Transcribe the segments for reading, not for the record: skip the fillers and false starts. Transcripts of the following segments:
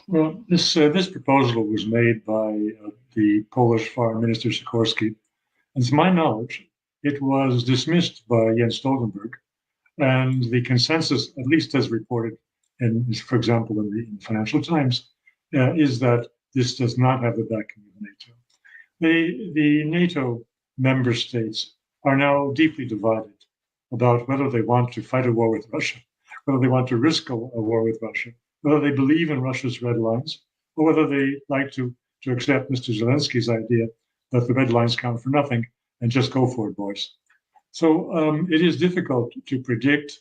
Well, this proposal was made by the Polish Foreign Minister Sikorski, and to my knowledge, it was dismissed by Jens Stoltenberg. And the consensus, at least as reported, for example, in the Financial Times, is that this does not have the backing of NATO. The NATO member states are now deeply divided about whether they want to fight a war with Russia, whether they want to risk a war with Russia, whether they believe in Russia's red lines, or whether they like to accept Mr. Zelensky's idea that the red lines count for nothing and just go for it, boys. So it is difficult to predict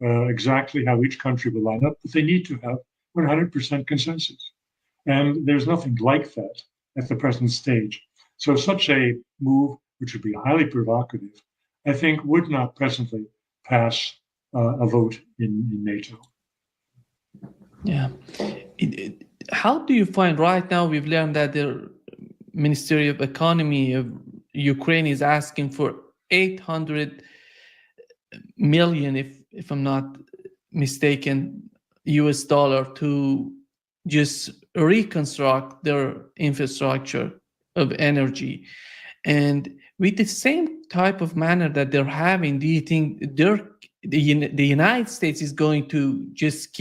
exactly how each country will line up, but they need to have 100% consensus. And there's nothing like that at the present stage. So such a move, which would be highly provocative, I think would not presently pass a vote in NATO. Yeah. How do you find right now, we've learned that the Ministry of Economy of Ukraine is asking for 800 million, if I'm not mistaken, US dollar to just reconstruct their infrastructure of energy. And with the same type of manner that they're having, do you think the United States is going to just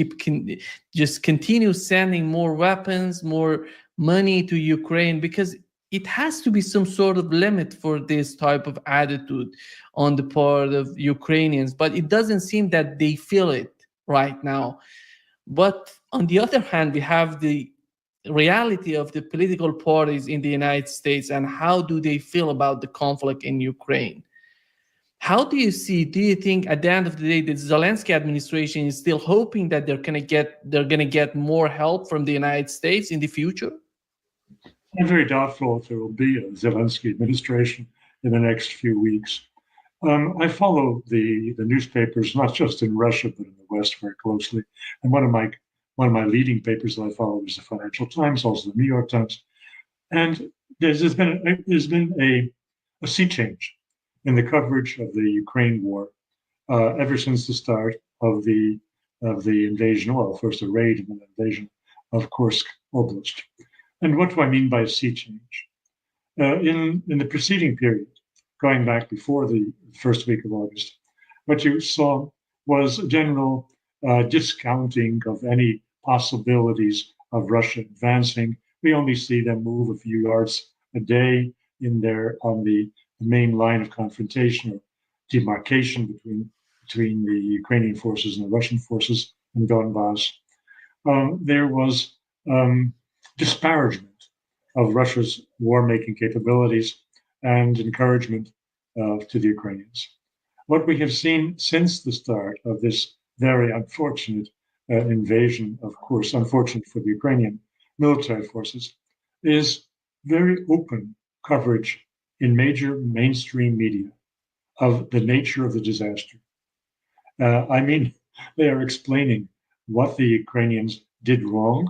continue sending more weapons, more money to Ukraine? Because it has to be some sort of limit for this type of attitude on the part of Ukrainians, but it doesn't seem that they feel it right now. But on the other hand, we have the reality of the political parties in the United States and how do they feel about the conflict in Ukraine. How do you think at the end of the day, the Zelensky administration is still hoping that they're going to get more help from the United States in the future? I'm very doubtful if there will be a Zelensky administration in the next few weeks. I follow the newspapers, not just in Russia, but in the West very closely. And one of my leading papers that I follow is the Financial Times, also the New York Times. And there's been a sea change in the coverage of the Ukraine war ever since the start of the invasion, well, first a raid and then an invasion of Kursk Oblast. And what do I mean by sea change? In the preceding period, going back before the first week of August, what you saw was a general discounting of any possibilities of Russia advancing. We only see them move a few yards a day on the main line of confrontation or demarcation between the Ukrainian forces and the Russian forces in Donbass. There was disparagement of Russia's war-making capabilities and encouragement to the Ukrainians. What we have seen since the start of this very unfortunate invasion, of course, unfortunate for the Ukrainian military forces, is very open coverage in major mainstream media of the nature of the disaster. I mean, they are explaining what the Ukrainians did wrong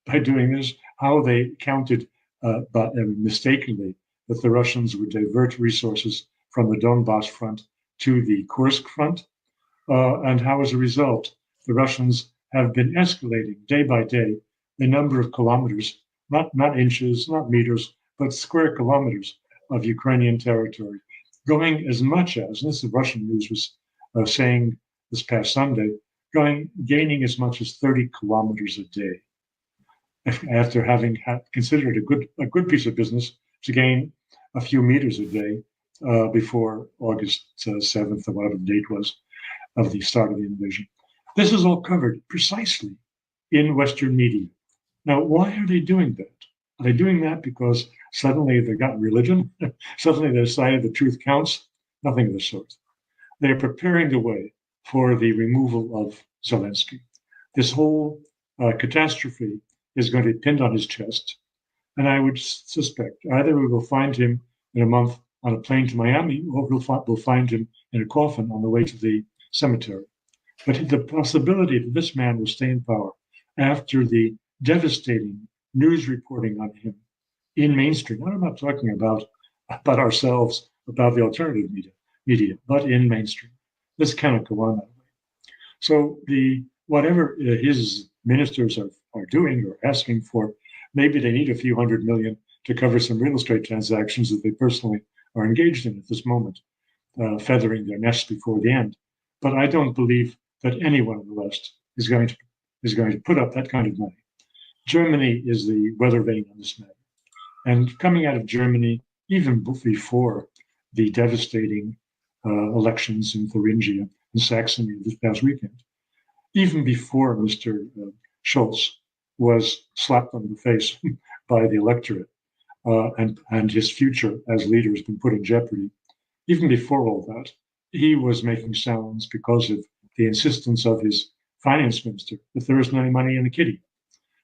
by doing this, how they counted but mistakenly that the Russians would divert resources from the Donbass front to the Kursk front, and how, as a result, the Russians have been escalating day by day the number of kilometers, not inches, not meters, but square kilometers of Ukrainian territory, going as much as, and this is Russian news was saying this past Sunday, gaining as much as 30 kilometers a day, after having considered a good piece of business to gain a few meters a day before August 7th, or whatever the date was of the start of the invasion. This is all covered precisely in Western media. Now, why are they doing that? Are they doing that because suddenly they've got religion? Suddenly they decided the truth counts? Nothing of the sort. They are preparing the way for the removal of Zelensky. This whole catastrophe is going to be pinned on his chest. And I would suspect either we will find him in a month on a plane to Miami, or we'll find him in a coffin on the way to the cemetery. But the possibility that this man will stay in power after the devastating news reporting on him in mainstream, I'm not talking about ourselves, about the alternative media, but in mainstream. This cannot go on that way. So whatever his ministers are doing or asking for. Maybe they need a few $100 million to cover some real estate transactions that they personally are engaged in at this moment, feathering their nest before the end. But I don't believe that anyone in the West is going to put up that kind of money. Germany is the weather vane on this matter. And coming out of Germany, even before the devastating elections in Thuringia and Saxony this past weekend, even before Mr. Scholz was slapped on the face by the electorate and his future as leader has been put in jeopardy, even before all that, he was making sounds because of the insistence of his finance minister that there isn't any money in the kitty.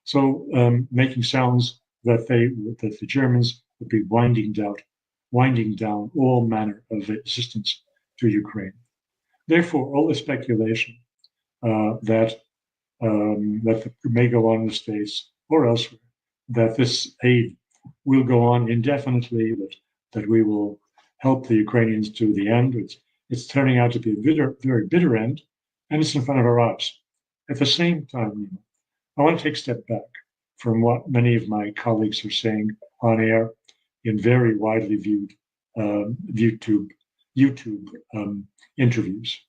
So making sounds that the Germans would be winding down all manner of assistance to Ukraine. Therefore, all the speculation that may go on in the States or elsewhere, that this aid will go on indefinitely, that we will help the Ukrainians to the end. It's turning out to be a very bitter end, and it's in front of our eyes. At the same time, I want to take a step back from what many of my colleagues are saying on air in very widely viewed YouTube interviews.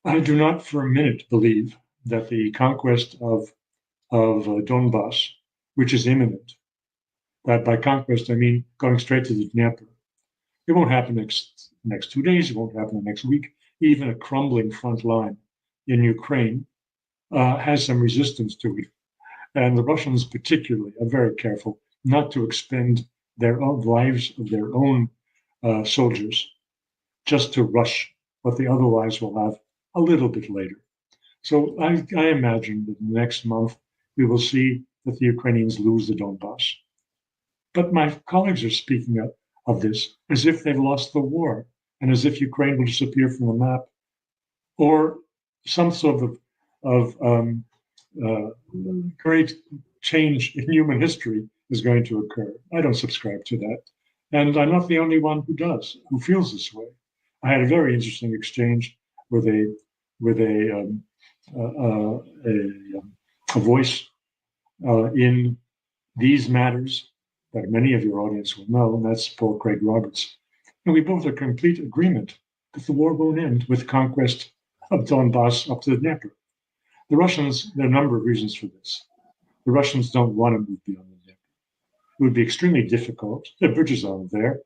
I do not for a minute believe that the conquest of Donbass, which is imminent, that by conquest I mean going straight to the Dnieper. It won't happen next 2 days. It won't happen the next week. Even a crumbling front line in Ukraine has some resistance to it. And the Russians particularly are very careful not to expend their own lives of their own soldiers just to rush what they otherwise will have a little bit later. So I imagine that in the next month, we will see that the Ukrainians lose the Donbass. But my colleagues are speaking of this as if they've lost the war and as if Ukraine will disappear from the map, or some sort of great change in human history is going to occur. I don't subscribe to that. And I'm not the only one who feels this way. I had a very interesting exchange with a voice in these matters that many of your audience will know, and that's Paul Craig Roberts. And we both are in complete agreement that the war won't end with conquest of Donbass up to the Dnieper. The Russians, there are a number of reasons for this. The Russians don't want to move beyond the Dnieper. It would be extremely difficult. The bridges aren't there.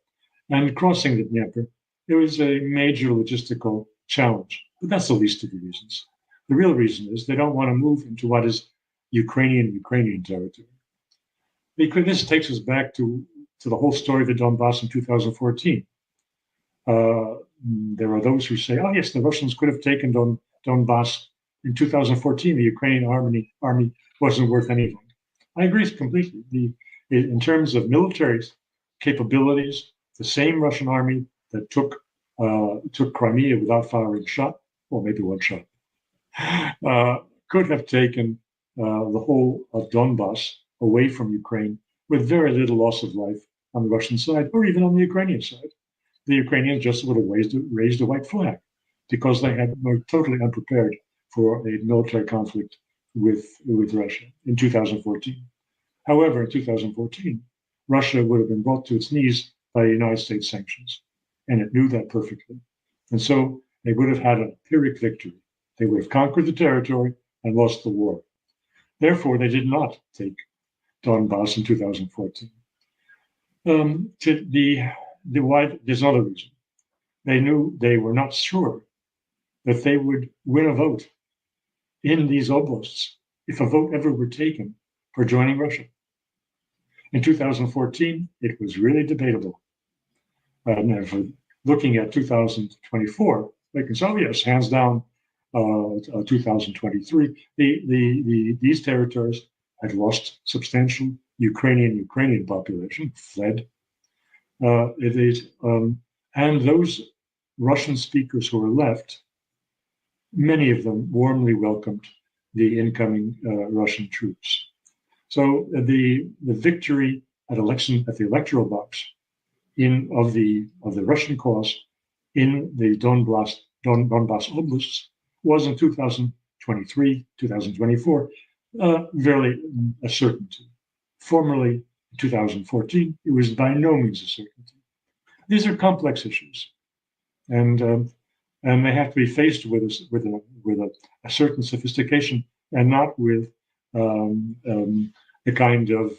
And crossing the Dnieper, it was a major logistical challenge. But that's the least of the reasons. The real reason is they don't want to move into what is Ukrainian territory. Because this takes us back to the whole story of the Donbass in 2014. There are those who say, oh, yes, the Russians could have taken Donbass in 2014. The Ukrainian army wasn't worth anything. I agree completely. In terms of military capabilities, the same Russian army that took Crimea without firing a shot, or maybe one shot, could have taken the whole of Donbass away from Ukraine with very little loss of life on the Russian side, or even on the Ukrainian side. The Ukrainians just would have raised a white flag because they were totally unprepared for a military conflict with Russia in 2014. However, in 2014, Russia would have been brought to its knees by United States sanctions, and it knew that perfectly. And so they would have had a Pyrrhic victory. They would have conquered the territory and lost the war. Therefore, they did not take Donbass in 2014. There's another reason. They were not sure that they would win a vote in these oblasts if a vote ever were taken for joining Russia. In 2014, it was really debatable. Looking at 2024, they can say, oh, yes, hands down, 2023, these territories had lost substantial Ukrainian population, fled. And those Russian speakers who were left, many of them warmly welcomed the incoming Russian troops. So the victory at the electoral box of the Russian cause in the Donbass oblasts was in 2023, 2024, Very a certainty. Formerly, in 2014, it was by no means a certainty. These are complex issues, and they have to be faced with a certain sophistication, and not with the kind of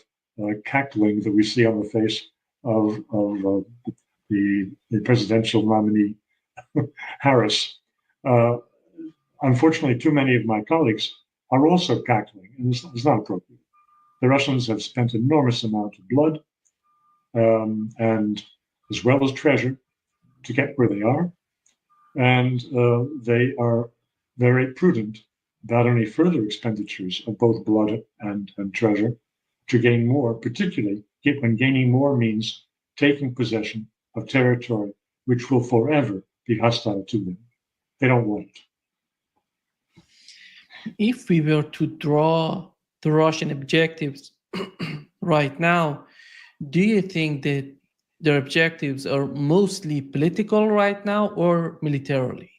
cackling that we see on the face of the presidential nominee Harris. Unfortunately, too many of my colleagues are also cackling, and it's not appropriate. The Russians have spent enormous amount of blood and as well as treasure to get where they are, and they are very prudent about any further expenditures of both blood and treasure to gain more, particularly when gaining more means taking possession of territory which will forever be hostile to them. They don't want it. If we were to draw the Russian objectives right now, do you think that their objectives are mostly political right now or militarily?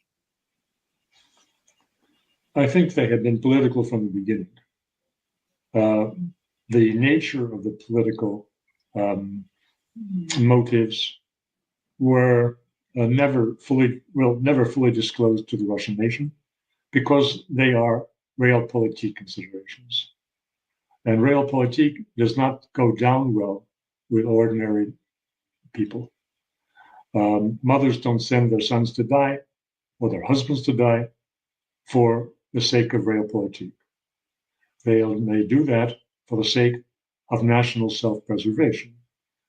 I think they have been political from the beginning. The nature of the political motives were never fully disclosed to the Russian nation because they are realpolitik considerations. And realpolitik does not go down well with ordinary people. Mothers don't send their sons to die or their husbands to die for the sake of realpolitik. They do that for the sake of national self-preservation.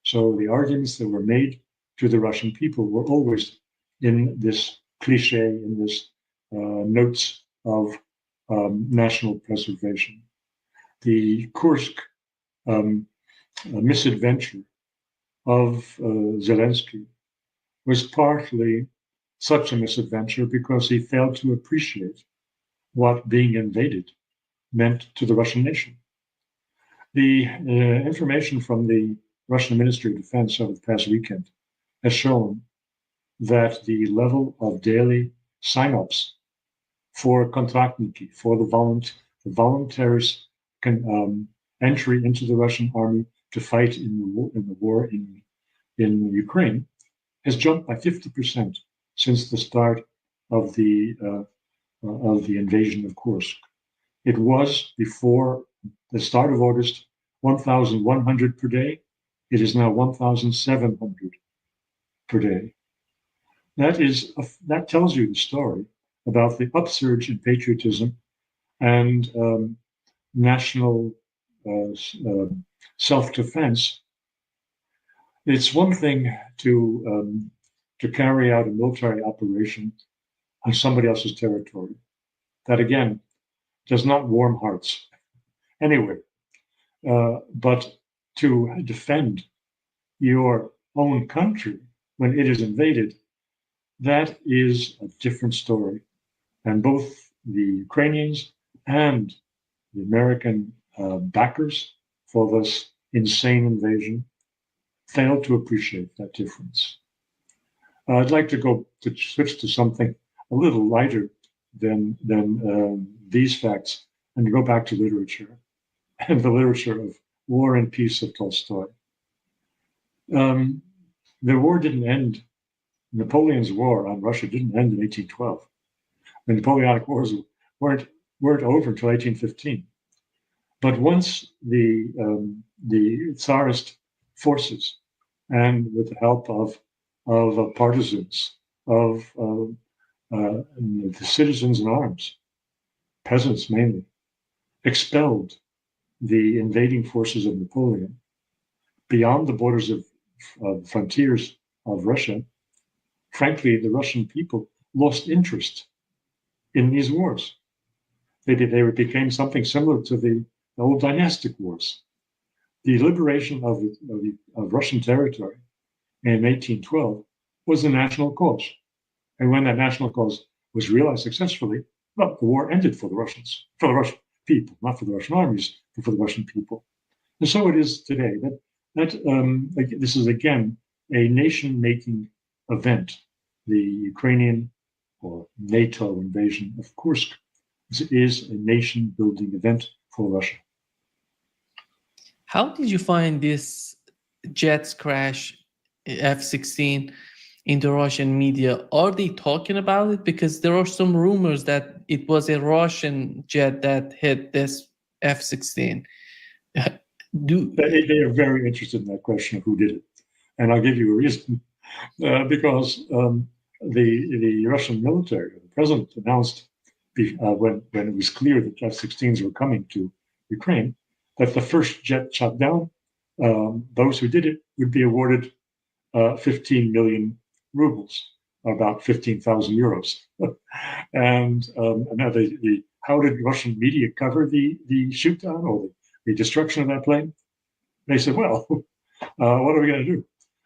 So the arguments that were made to the Russian people were always in this cliche, in this notes of national preservation. The Kursk misadventure of Zelensky was partly such a misadventure because he failed to appreciate what being invaded meant to the Russian nation. The information from the Russian Ministry of Defense over the past weekend has shown that the level of daily sign-ups for kontraktniki, for the voluntaries' entry into the Russian army to fight in the war in Ukraine, has jumped by 50% since the start of the invasion of Kursk. It was, before the start of August, 1,100 per day. It is now 1,700 per day. That tells you the story about the upsurge in patriotism and national self-defense. It's one thing to carry out a military operation on somebody else's territory. That again does not warm hearts anywhere. But to defend your own country when it is invaded, that is a different story. And both the Ukrainians and the American backers for this insane invasion failed to appreciate that difference. I'd like to switch to something a little lighter than these facts and to go back to literature and the literature of War and Peace of Tolstoy. The war didn't end. Napoleon's war on Russia didn't end in 1812. The Napoleonic Wars weren't over until 1815. But once the Tsarist forces, and with the help of partisans, of the citizens in arms, peasants mainly, expelled the invading forces of Napoleon beyond the borders of frontiers of Russia, frankly, the Russian people lost interest in these wars. They became something similar to the old dynastic wars. The liberation of Russian territory in 1812 was the national cause. And when that national cause was realized successfully, well, the war ended for the Russians, for the Russian people, not for the Russian armies, but for the Russian people. And so it is today. This is, again, a nation-making event. The Ukrainian or NATO invasion of Kursk is a nation-building event for Russia. How did you find this jets crash F-16 in the Russian media? Are they talking about it? Because there are some rumors that it was a Russian jet that hit this F-16. They are very interested in that question of who did it. And I'll give you a reason. Because the Russian military, the president announced when it was clear that F-16s were coming to Ukraine, that the first jet shot down, those who did it would be awarded 15 million rubles, about 15,000 euros. And now how did Russian media cover the shoot-down or the destruction of that plane? They said, well, what are we going to do?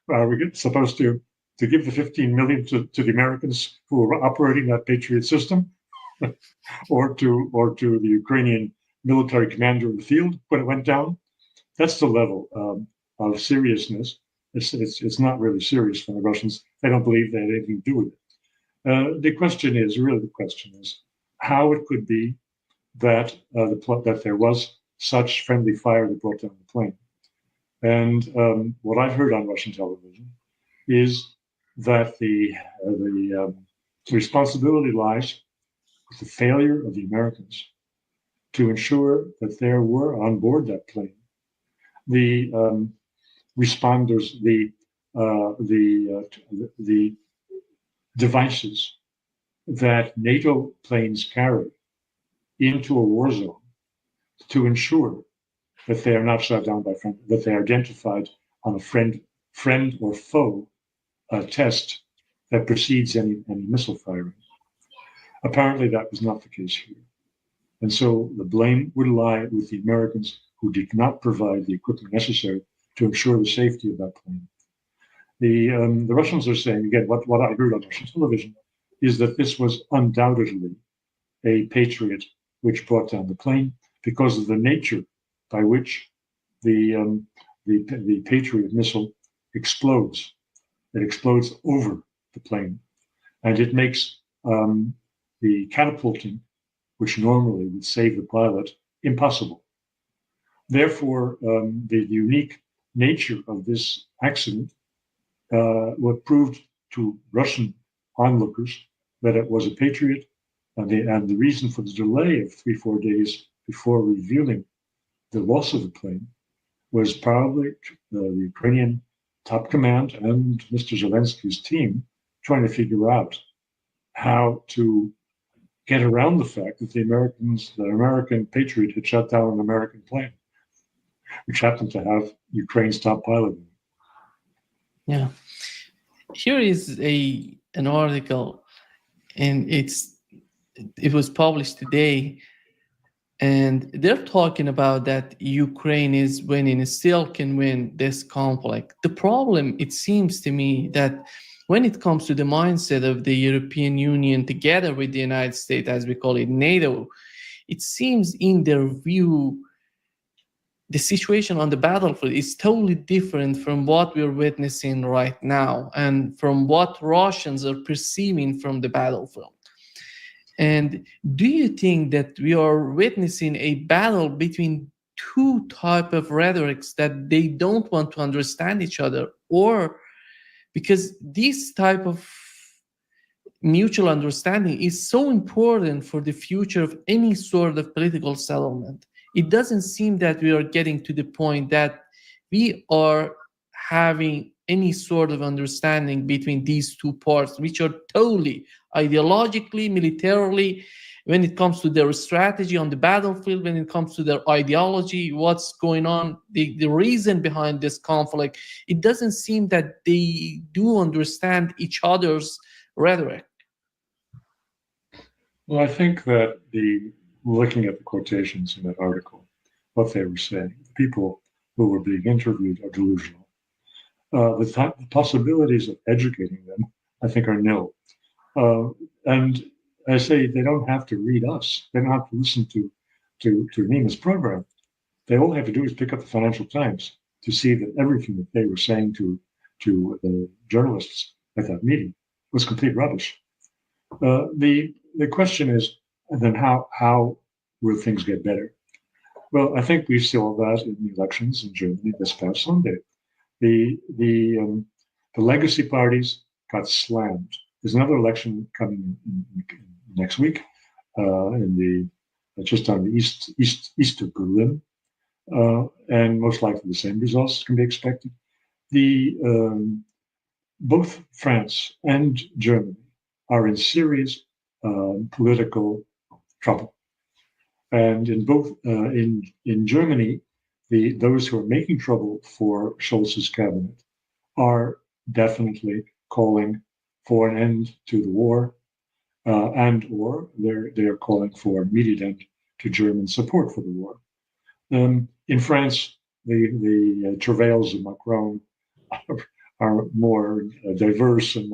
Are we supposed to give the 15 million to the Americans who are operating that Patriot system, or to the Ukrainian military commander in the field when it went down? That's the level of seriousness. It's not really serious for the Russians. They don't believe they had anything to do with it. The question is how it could be that that there was such friendly fire that brought down the plane. And what I've heard on Russian television is that the responsibility lies with the failure of the Americans to ensure that there were on board that plane the responders, the devices that NATO planes carry into a war zone to ensure that they are not shot down by friend, that they are identified on a friend or foe test that precedes any missile firing. Apparently, that was not the case here. And so the blame would lie with the Americans who did not provide the equipment necessary to ensure the safety of that plane. The Russians are saying, again, what I heard on Russian television is that this was undoubtedly a Patriot which brought down the plane because of the nature by which the Patriot missile explodes. It explodes over the plane, and it makes the catapulting, which normally would save the pilot, impossible. Therefore, the unique nature of this accident what proved to Russian onlookers that it was a Patriot, and the reason for the delay of 3-4 days before revealing the loss of the plane was probably the Ukrainian top command and Mr. Zelensky's team trying to figure out how to get around the fact that the American Patriot had shot down an American plane, which happened to have Ukraine's top pilot in it. Yeah. Here is an article, and it was published today, and they're talking about that Ukraine is winning, still can win this conflict. The problem, it seems to me, that when it comes to the mindset of the European Union together with the United States, as we call it, NATO, it seems in their view, the situation on the battlefield is totally different from what we're witnessing right now and from what Russians are perceiving from the battlefield. And do you think that we are witnessing a battle between two types of rhetorics that they don't want to understand each other? Or because this type of mutual understanding is so important for the future of any sort of political settlement, it doesn't seem that we are getting to the point that we are having any sort of understanding between these two parts, which are totally ideologically, militarily, when it comes to their strategy on the battlefield, when it comes to their ideology, what's going on, the reason behind this conflict, it doesn't seem that they do understand each other's rhetoric. Well, I think that looking at the quotations in that article, what they were saying, the people who were being interviewed are delusional. The possibilities of educating them, I think, are nil. And I say they don't have to read us. They don't have to listen to Nima's program. They all have to do is pick up the Financial Times to see that everything that they were saying to the journalists at that meeting was complete rubbish. The question is then how will things get better? Well, I think we saw that in the elections in Germany this past Sunday. The legacy parties got slammed. There's another election coming in next week in the just on the east of Berlin, and most likely the same results can be expected. Both France and Germany are in serious political trouble, and in both in Germany, those who are making trouble for Scholz's cabinet are definitely calling for an end to the war, and or they're calling for immediate end to German support for the war. In France, the travails of Macron are more diverse, and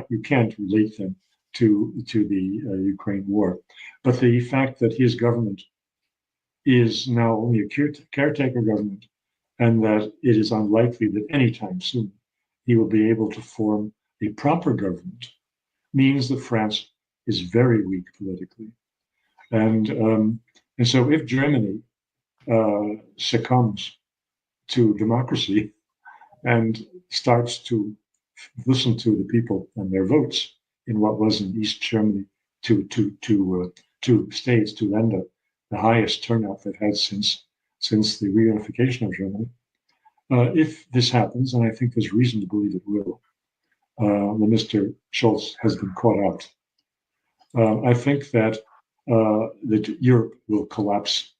you can't relate them to the Ukraine war. But the fact that his government is now only a caretaker government, and that it is unlikely that anytime soon he will be able to form a proper government, means that France is very weak politically. And so if Germany succumbs to democracy and starts to listen to the people and their votes in what was in East Germany, two states, two Länder, the highest turnout they've had since the reunification of Germany. If this happens, and I think there's reason to believe it will, Mr. Scholz has been caught out. I think that Europe will collapse.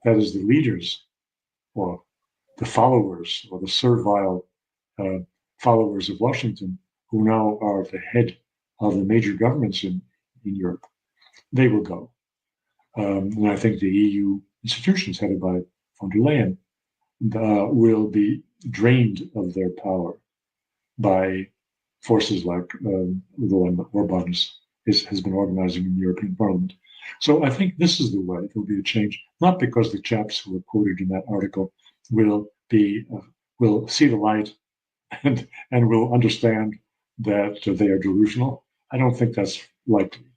That is, the leaders, or the followers, or the servile followers of Washington, who now are at the head of the major governments in Europe, they will go. And I think the EU institutions headed by von der Leyen will be drained of their power by forces like the one that Orban has been organizing in the European Parliament. So I think this is the way there will be a change, not because the chaps who are quoted in that article will see the light and will understand that they are delusional. I don't think that's likely,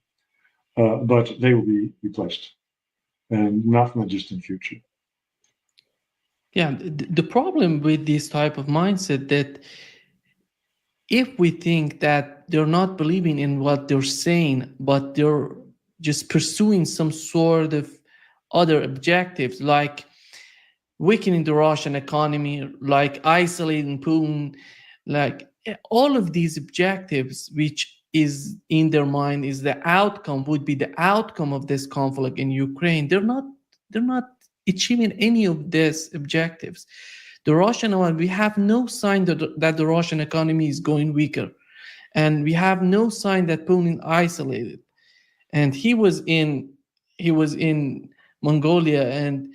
but they will be replaced, and not in the distant future. Yeah, the problem with this type of mindset that if we think that they're not believing in what they're saying, but they're just pursuing some sort of other objectives, like weakening the Russian economy, like isolating Putin, like all of these objectives, which is in their mind is the outcome, would be the outcome of this conflict in Ukraine. They're not achieving any of these objectives. The Russian one, we have no sign that the Russian economy is going weaker, and we have no sign that Putin isolated. And he was in Mongolia, and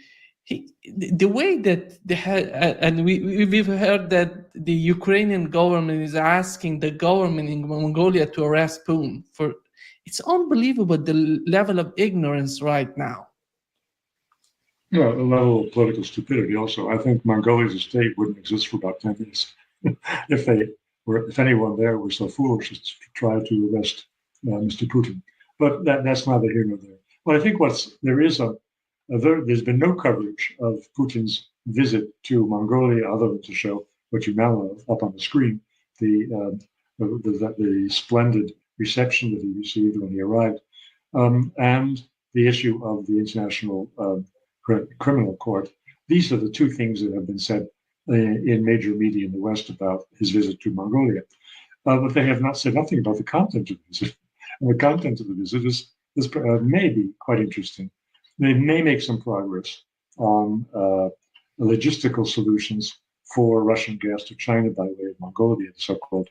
the way that they had, and we've heard that the Ukrainian government is asking the government in Mongolia to arrest Putin. It's unbelievable the level of ignorance right now. Yeah, a level of political stupidity also. I think Mongolia as a state wouldn't exist for about 10 years if anyone there were so foolish as to try to arrest Mr. Putin. But that's neither here nor there. Well, I think there's been no coverage of Putin's visit to Mongolia other than to show what you now have up on the screen, the splendid reception that he received when he arrived, and the issue of the International Criminal Court. These are the two things that have been said in major media in the West about his visit to Mongolia. But they have not said nothing about the content of the visit. And the content of the visit may be quite interesting. They may make some progress on logistical solutions for Russian gas to China by way of Mongolia, the so-called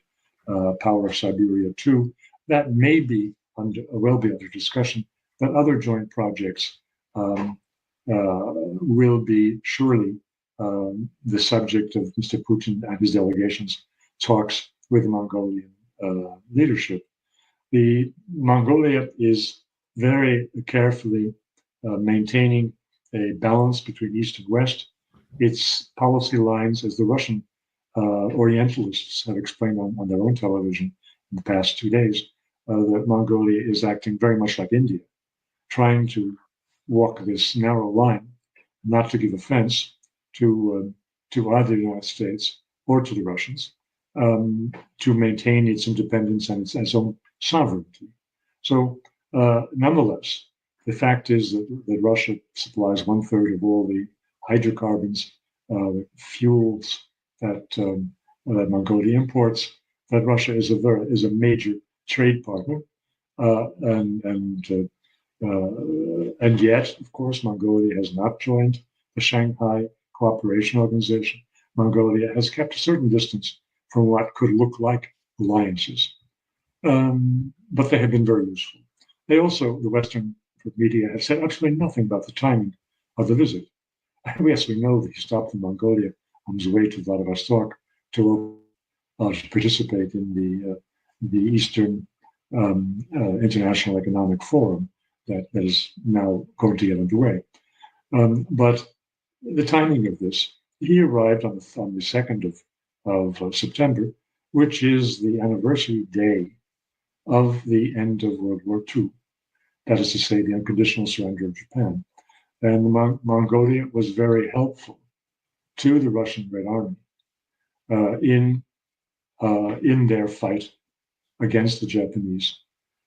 Power of Siberia 2. That may be will be under discussion, but other joint projects will be surely the subject of Mr. Putin and his delegation's talks with the Mongolian leadership. The Mongolia is very carefully maintaining a balance between East and West. Its policy lines, as the Russian Orientalists have explained on their own television in the past 2 days, that Mongolia is acting very much like India, trying to walk this narrow line not to give offense to either the United States or to the Russians, to maintain its independence and its own sovereignty. So, nonetheless, the fact is that Russia supplies 1/3 of all the hydrocarbons, fuels that Mongolia imports. That Russia is a major trade partner, and yet, of course, Mongolia has not joined the Shanghai Cooperation Organization. Mongolia has kept a certain distance from what could look like alliances, but they have been very useful. They also, the Western media, have said absolutely nothing about the timing of the visit. Yes, we know that he stopped in Mongolia on his way to Vladivostok to participate in the Eastern International Economic Forum that is now going to get underway. But the timing of this, he arrived on the 2nd of September, which is the anniversary day of the end of World War II. That is to say, the unconditional surrender of Japan. And Mongolia was very helpful to the Russian Red Army in their fight against the Japanese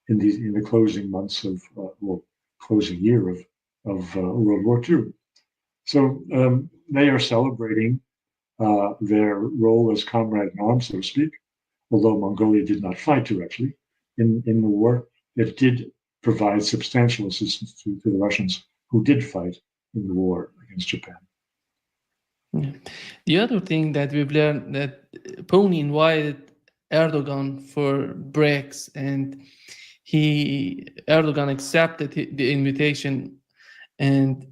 in the closing months of closing year of World War II. So they are celebrating their role as comrade in arms, so to speak. Although Mongolia did not fight directly in the war, it did provide substantial assistance to the Russians who did fight in the war against Japan. Yeah. The other thing that we've learned, that Putin invited Erdogan for BRICS, and Erdogan accepted the invitation. And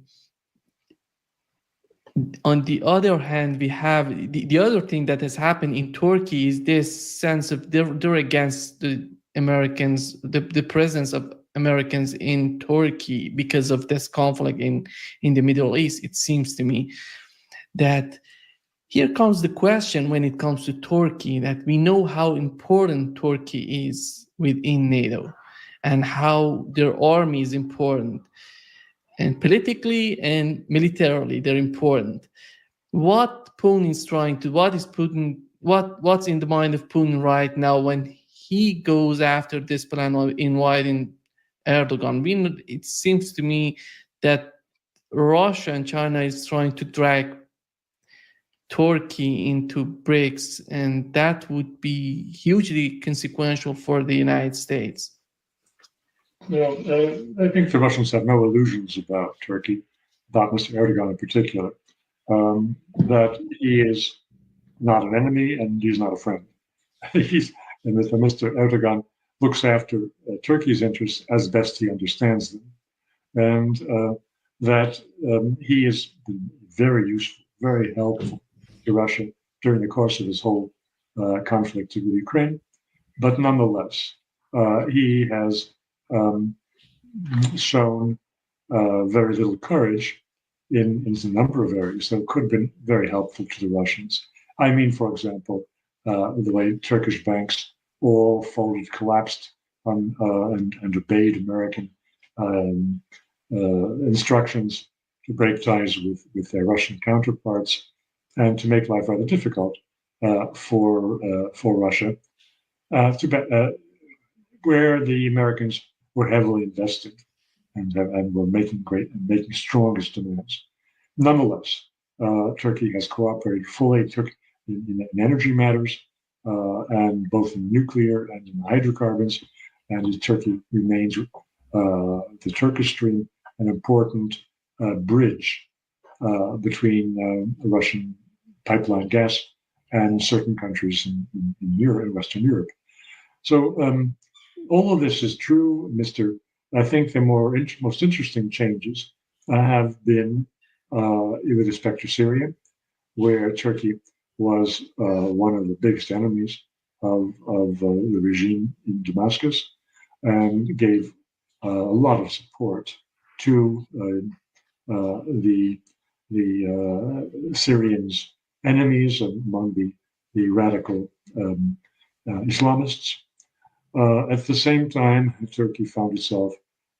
on the other hand, we have the other thing that has happened in Turkey is this sense of they're against the Americans, the presence of Americans in Turkey because of this conflict in the Middle East. It seems to me that here comes the question when it comes to Turkey, that we know how important Turkey is within NATO and how their army is important. And politically and militarily, they're important. What Putin is trying to, what's in the mind of Putin right now when he goes after this plan of inviting Erdogan? It seems to me that Russia and China is trying to drag Turkey into BRICS, and that would be hugely consequential for the United States. Well, I think the Russians have no illusions about Turkey, about Mr. Erdogan in particular, that he is not an enemy and he's not a friend. And Mr. Erdogan looks after Turkey's interests as best he understands them, and that he has been very useful, very helpful to Russia during the course of his whole conflict with Ukraine. But nonetheless, he has shown very little courage in a number of areas that could have been very helpful to the Russians. I mean, for example, the way Turkish banks all collapsed and obeyed American instructions to break ties with their Russian counterparts and to make life rather difficult for Russia, where the Americans were heavily invested and were making strongest demands. Nonetheless, Turkey has cooperated fully in energy matters, and both in nuclear and in hydrocarbons. And Turkey remains the Turkish Stream an important bridge between Russian pipeline gas and certain countries in Europe, in Western Europe. So all of this is true, I think the most interesting changes have been with respect to Syria, where Turkey was one of the biggest enemies of the regime in Damascus, and gave a lot of support to the Syrians' enemies among the radical Islamists. At the same time, Turkey found itself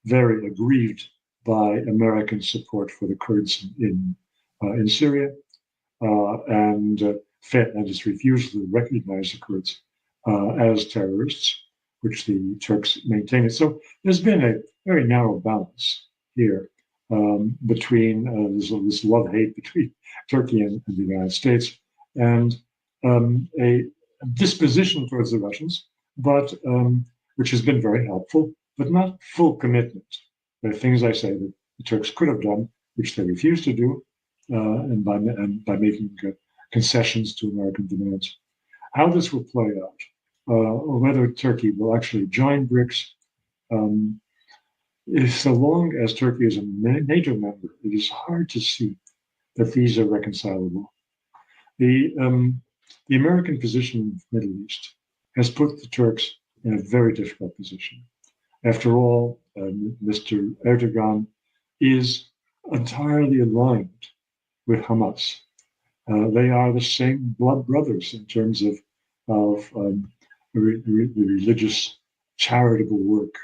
very aggrieved by American support for the Kurds in Syria, and its refusal to recognize the Kurds as terrorists, which the Turks maintain. So there's been a very narrow balance here between this love-hate between Turkey and the United States, and a disposition towards the Russians, but which has been very helpful, but not full commitment. There are things I say that the Turks could have done, which they refused to do, and by making concessions to American demands. How this will play out, or whether Turkey will actually join BRICS, so long as Turkey is a NATO member, it is hard to see that these are reconcilable. The American position in the Middle East has put the Turks in a very difficult position. After all, Mr. Erdogan is entirely aligned with Hamas. They are the same blood brothers in terms of the religious charitable work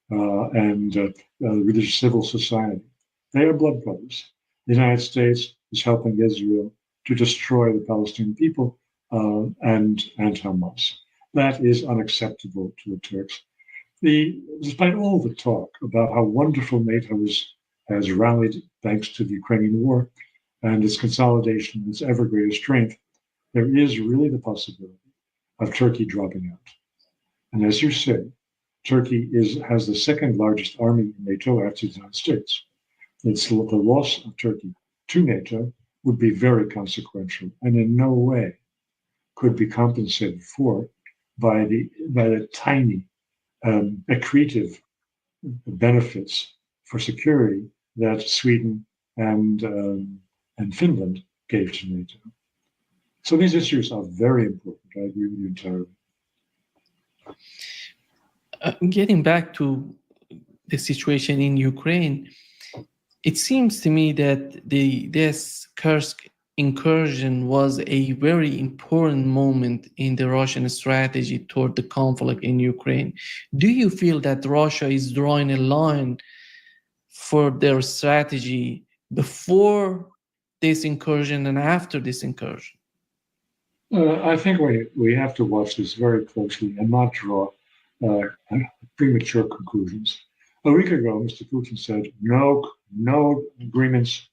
and religious civil society. They are blood brothers. The United States is helping Israel to destroy the Palestinian people and Hamas. That is unacceptable to the Turks. Despite all the talk about how wonderful NATO has rallied thanks to the Ukrainian war and its consolidation, its ever greater strength, there is really the possibility of Turkey dropping out. And as you say, Turkey has the second largest army in NATO after the United States. The loss of Turkey to NATO would be very consequential and in no way could be compensated for by the tiny accretive benefits for security that Sweden and Finland gave to NATO. So these issues are very important. I agree with you entirely. Getting back to the situation in Ukraine, it seems to me that this Kursk incursion was a very important moment in the Russian strategy toward the conflict in Ukraine. Do you feel that Russia is drawing a line for their strategy before this incursion and after this incursion? I think we have to watch this very closely and not draw premature conclusions. A week ago, Mr. Putin said no agreements,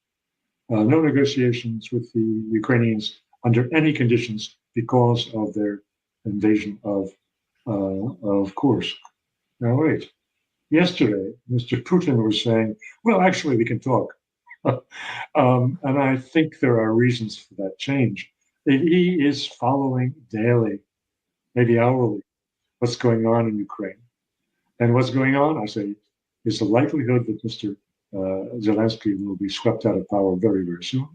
no negotiations with the Ukrainians under any conditions because of their invasion of Kursk. Now wait, yesterday Mr. Putin was saying, well, actually we can talk, and I think there are reasons for that change. He is following daily, maybe hourly, what's going on in Ukraine. And what's going on, I say, is the likelihood that Mr. Zelensky will be swept out of power very, very soon.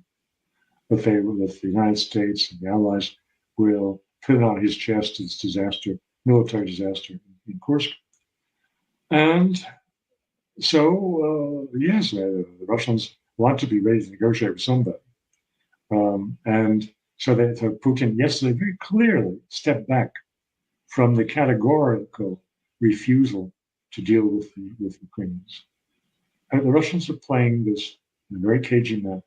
That the United States and the Allies will put on his chest its military disaster in Kursk. And so, yes, the Russians want to be ready to negotiate with somebody. And so Putin yesterday very clearly stepped back from the categorical refusal to deal with Ukrainians. And the Russians are playing this in a very cagey manner.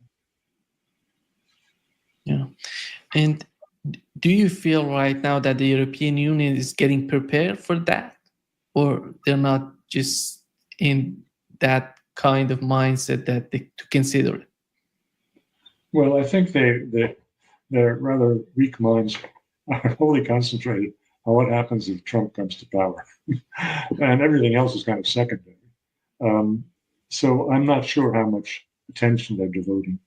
Yeah. And do you feel right now that the European Union is getting prepared for that? Or they're not just in that kind of mindset that to consider it? Well, I think their rather weak minds are wholly concentrated on what happens if Trump comes to power. And everything else is kind of secondary. So I'm not sure how much attention they're devoting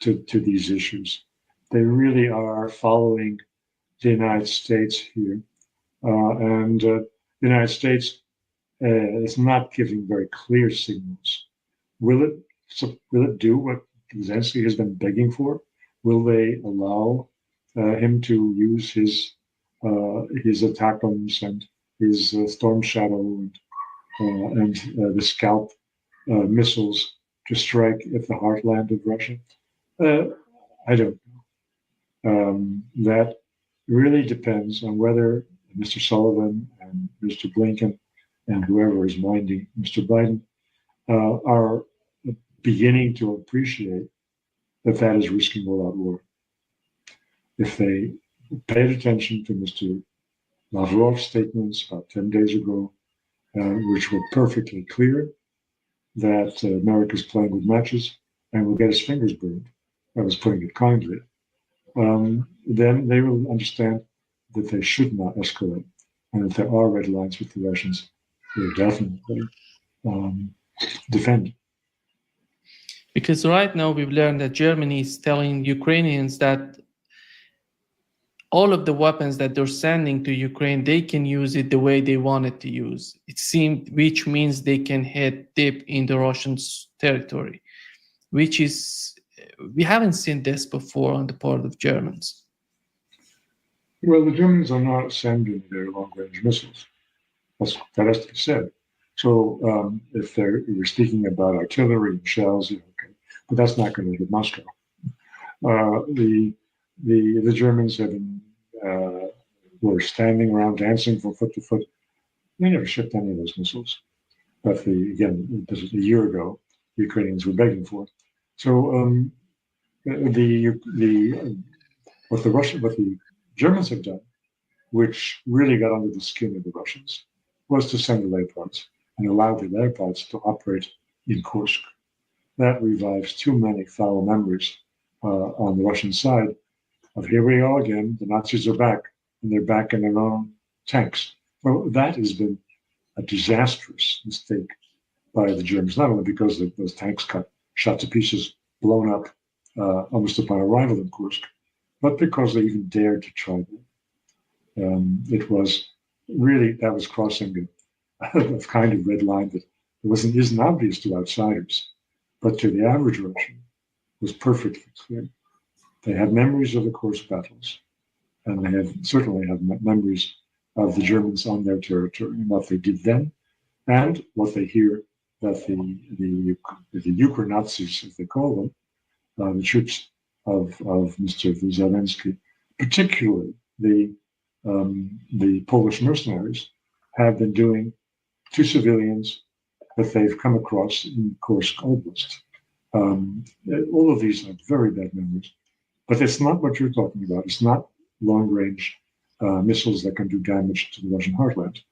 to these issues. They really are following the United States here. And the United States is not giving very clear signals. Will it do what Zelensky has been begging for? Will they allow him to use his ATACMS and his Storm Shadow and the Scalp missiles to strike at the heartland of Russia? I don't know. That really depends on whether Mr. Sullivan and Mr. Blinken and whoever is minding Mr. Biden are beginning to appreciate that that is risking all-out war. If they paid attention to Mr. Lavrov's statements about 10 days ago, which were perfectly clear that America's playing with matches and will get his fingers burned, I was putting it kindly, then they will understand that they should not escalate. And if there are red lines with the Russians, they'll definitely defend. Because right now we've learned that Germany is telling Ukrainians that all of the weapons that they're sending to Ukraine, they can use it the way they want it to use. It seemed, which means they can hit deep in the Russian territory, which is, we haven't seen this before on the part of Germans. Well, the Germans are not sending their long-range missiles. That has to be said. So if you're speaking about artillery and shells, okay, but that's not going to hit Moscow. The Germans have been were standing around dancing from foot to foot. They never shipped any of those missiles. But again, this was a year ago. The Ukrainians were begging for. So what the Germans have done, which really got under the skin of the Russians, was to send the Leopards and allow the Leopards to operate in Kursk. That revives too many foul memories on the Russian side of here we go again, the Nazis are back, and they're back in their own tanks. Well, that has been a disastrous mistake by the Germans, not only because those tanks got shot to pieces, blown up almost upon arrival in Kursk, but because they even dared to try that. It was really, that was crossing a kind of red line that isn't obvious to outsiders, but to the average Russian was perfectly clear. They have memories of the Kursk battles, and they certainly have memories of the Germans on their territory and what they did then, and what they hear that the Ukra-Nazis, as they call them, the troops of Mr. Zelensky, particularly the Polish mercenaries, have been doing to civilians that they've come across in Kursk Oblast. All of these are very bad memories. But it's not what you're talking about. It's not long-range missiles that can do damage to the Russian heartland.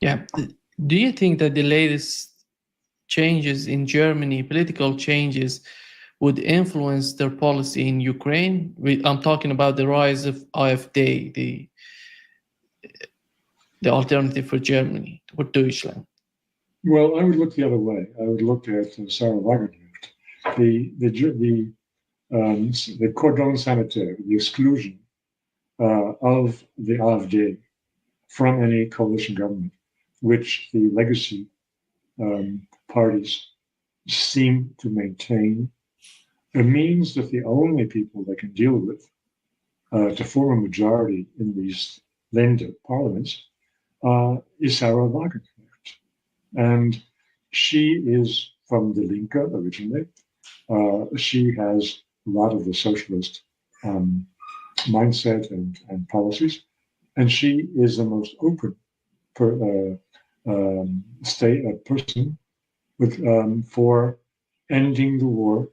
Yeah. Do you think that the latest changes in Germany, political changes, would influence their policy in Ukraine? I'm talking about the rise of AfD, the alternative for Germany, or Deutschland. Well, I would look the other way. I would look at Sarah Wagenknecht, the cordon sanitaire, the exclusion of the AfD from any coalition government, which the legacy parties seem to maintain. It means that the only people they can deal with to form a majority in these Länder parliaments is Sarah Wagenknecht. And she is from the Linke originally. She has a lot of the socialist mindset and policies, and she is the most open person for ending the war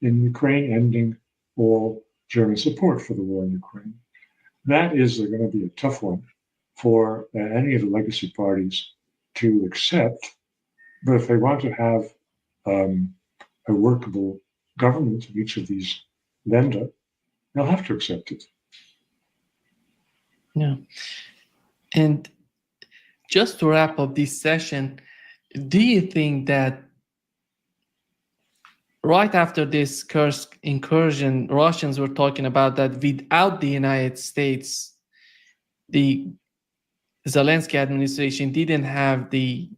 in Ukraine, ending all German support for the war in Ukraine. That is going to be a tough one for any of the legacy parties to accept, but if they want to have a workable government in each of these Länder, they'll have to accept it. Yeah. And just to wrap up this session, do you think that right after this Kursk incursion, Russians were talking about that without the United States, the Zelensky administration didn't have the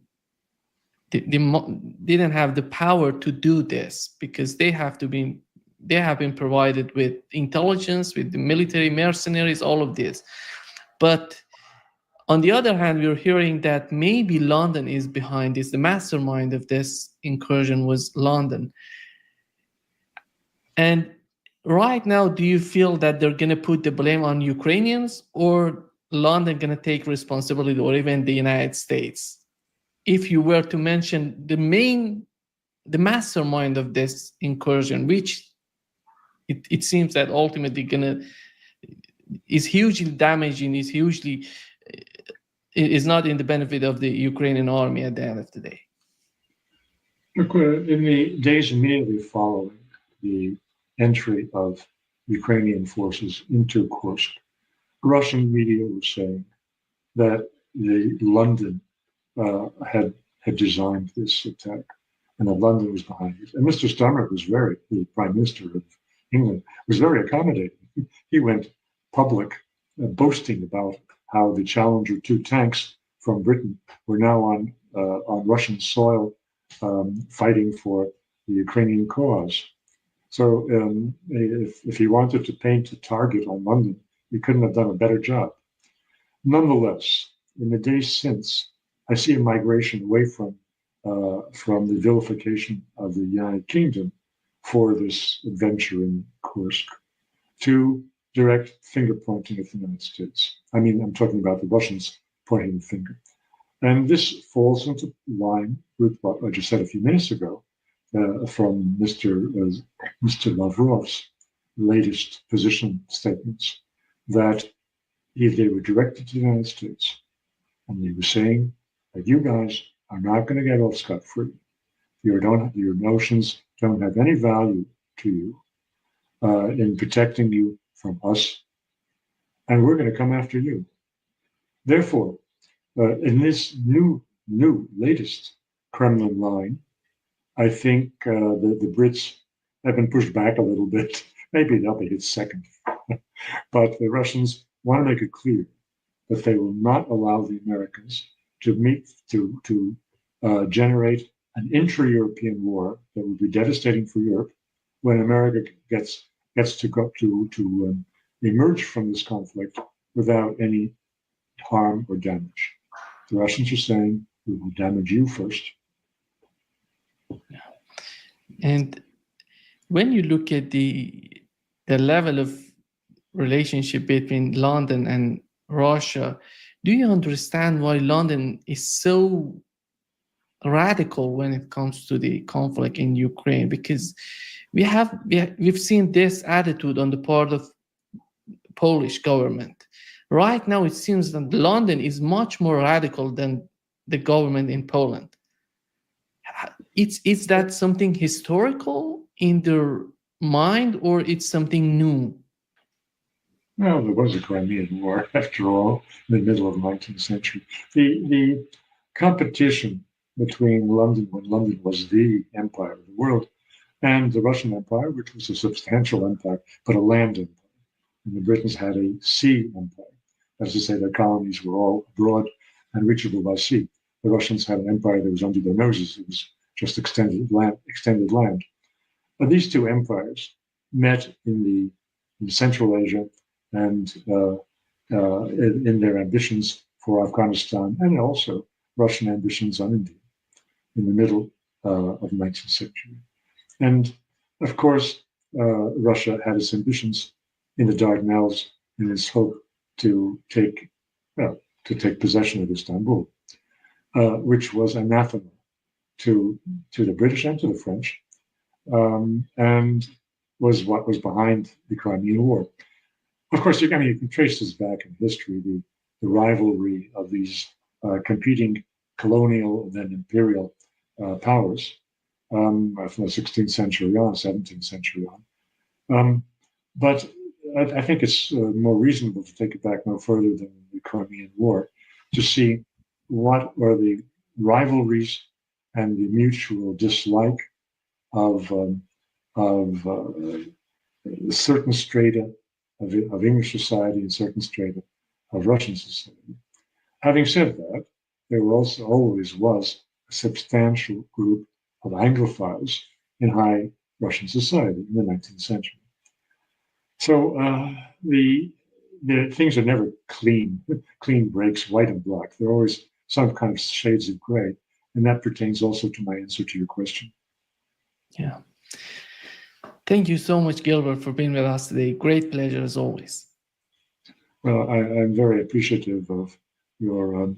power to do this, because they have been provided with intelligence, with the military mercenaries, all of this. But on the other hand, we're hearing that maybe London is behind this. The mastermind of this incursion was London. And right now, do you feel that they're going to put the blame on Ukrainians, or London going to take responsibility, or even the United States? If you were to mention the main the mastermind of this incursion, which it seems that ultimately is hugely damaging, is not in the benefit of the Ukrainian army at the end of the day. Look, in the days immediately following the entry of Ukrainian forces into Kursk, Russian media was saying that London had designed this attack, and that London was behind it. And Mr. Sturmer the Prime Minister of England, was very accommodating. He went public boasting about how the Challenger 2 tanks from Britain were now on Russian soil fighting for the Ukrainian cause. So if he wanted to paint a target on London, he couldn't have done a better job. Nonetheless, in the days since, I see a migration away from the vilification of the United Kingdom for this adventure in Kursk to direct finger pointing at the United States. I mean, I'm talking about the Russians pointing the finger. And this falls into line with what I just said a few minutes ago from Mr. Lavrov's latest position statements, that they were directed to the United States. And he was saying that you guys are not going to get off scot-free. Your notions don't have any value to you in protecting you from us, and we're going to come after you. Therefore, in this new latest Kremlin line, I think the Brits have been pushed back a little bit. Maybe they'll be hit second, but the Russians want to make it clear that they will not allow the Americans to generate an intra-European war that would be devastating for Europe when America gets to emerge from this conflict without any harm or damage. The Russians are saying, we will damage you first. And when you look at the level of relationship between London and Russia, do you understand why London is so radical when it comes to the conflict in Ukraine? Because we've seen this attitude on the part of Polish government. Right now, it seems that London is much more radical than the government in Poland. Is that something historical in their mind, or it's something new? Well, there was a Crimean War, after all, in the middle of the 19th century. The competition between London, when London was the empire of the world, and the Russian Empire, which was a substantial empire, but a land empire. And the Britons had a sea empire. That is to say, their colonies were all abroad and reachable by sea. The Russians had an empire that was under their noses. It was just extended land. But these two empires met in Central Asia and in their ambitions for Afghanistan, and also Russian ambitions on India in the middle of the 19th century. And of course, Russia had its ambitions in the Dardanelles in its hope to take possession of Istanbul, which was anathema to the British and to the French, and was what was behind the Crimean War. Of course, you can trace this back in history, the rivalry of these competing colonial and then imperial powers from the 16th century on, 17th century on. But I think it's more reasonable to take it back no further than the Crimean War to see what are the rivalries and the mutual dislike of certain strata of English society and certain strata of Russian society. Having said that, there always was a substantial group of Anglophiles in high Russian society in the 19th century. So the things are never clean breaks, white and black. There are always some kind of shades of gray, and that pertains also to my answer to your question. Yeah. Thank you so much, Gilbert, for being with us today. Great pleasure as always. Well, I'm very appreciative of your